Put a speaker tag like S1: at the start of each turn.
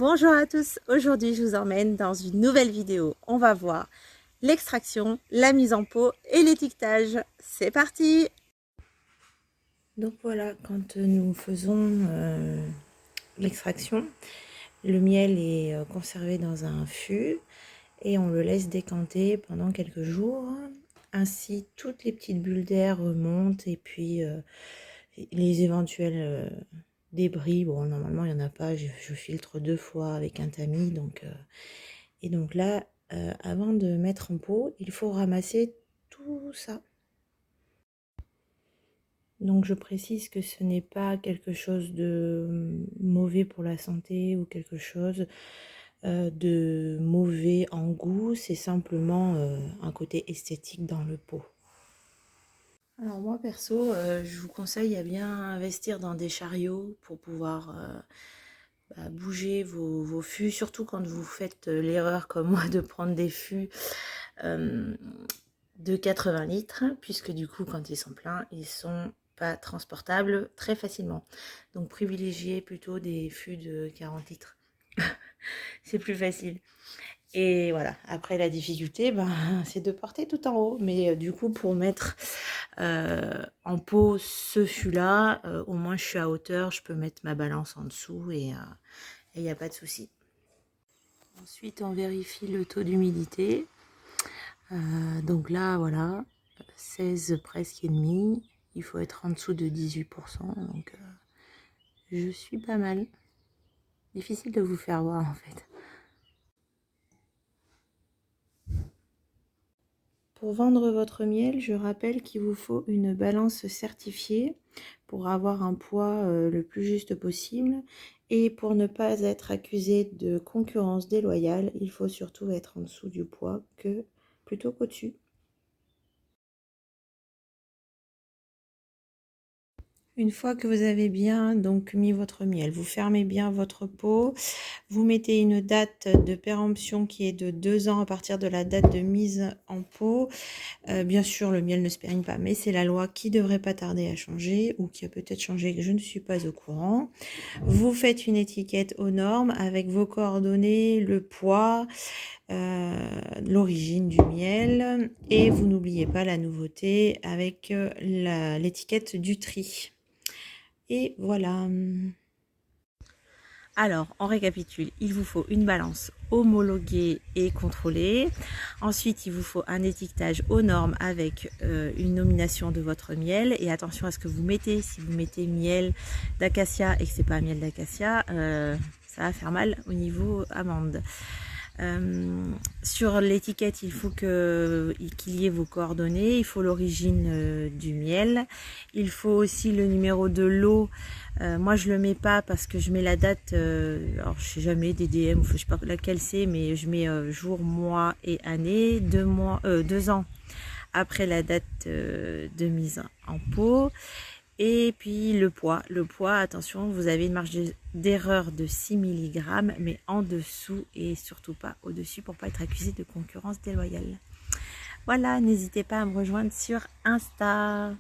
S1: Bonjour à tous, aujourd'hui je vous emmène dans une nouvelle vidéo. On va voir l'extraction, la mise en pot et l'étiquetage. C'est parti! Donc voilà, quand nous faisons l'extraction, le miel est conservé dans un fût et on le laisse décanter pendant quelques jours. Ainsi, toutes les petites bulles d'air remontent et puis les éventuels débris, bon normalement il n'y en a pas, je filtre 2 fois avec un tamis, et donc là, avant de mettre en pot, il faut ramasser tout ça. Donc je précise que ce n'est pas quelque chose de mauvais pour la santé ou quelque chose de mauvais en goût, c'est simplement un côté esthétique dans le pot. Alors moi perso, je vous conseille à bien investir dans des chariots pour pouvoir bouger vos fûts, surtout quand vous faites l'erreur comme moi de prendre des fûts de 80 litres, puisque du coup quand ils sont pleins, ils sont pas transportables très facilement. Donc privilégiez plutôt des fûts de 40 litres. C'est plus facile. Et voilà, après la difficulté, c'est de porter tout en haut. Mais du coup, pour mettre en pot ce fût-là, au moins je suis à hauteur, je peux mettre ma balance en dessous et il n'y a pas de souci. Ensuite, on vérifie le taux d'humidité. Donc là, voilà, 16 presque et demi. Il faut être en dessous de 18%. Donc je suis pas mal. Difficile de vous faire voir en fait. Pour vendre votre miel, je rappelle qu'il vous faut une balance certifiée pour avoir un poids le plus juste possible. Et pour ne pas être accusé de concurrence déloyale, il faut surtout être en dessous du poids plutôt qu'au-dessus. Une fois que vous avez bien donc mis votre miel, vous fermez bien votre pot, vous mettez une date de péremption qui est de 2 ans à partir de la date de mise en pot. Bien sûr, le miel ne se périme pas, mais c'est la loi qui devrait pas tarder à changer ou qui a peut-être changé, que je ne suis pas au courant. Vous faites une étiquette aux normes avec vos coordonnées, le poids, l'origine du miel et vous n'oubliez pas la nouveauté avec l'étiquette du tri. Et voilà. Alors, on récapitule. Il vous faut une balance homologuée et contrôlée. Ensuite, il vous faut un étiquetage aux normes avec une nomination de votre miel. Et attention à ce que vous mettez. Si vous mettez miel d'acacia et que c'est pas miel d'acacia, ça va faire mal au niveau amande. Sur l'étiquette, il faut qu'il y ait vos coordonnées, il faut l'origine du miel, il faut aussi le numéro de lot. Moi je le mets pas parce que je mets la date, alors je sais jamais, DDM ou je sais pas laquelle c'est, mais je mets jour, mois et année, 2 ans après la date de mise en pot. Et puis le poids, attention, vous avez une marge d'erreur de 6 mg, mais en dessous et surtout pas au-dessus pour pas être accusé de concurrence déloyale. Voilà, n'hésitez pas à me rejoindre sur Insta.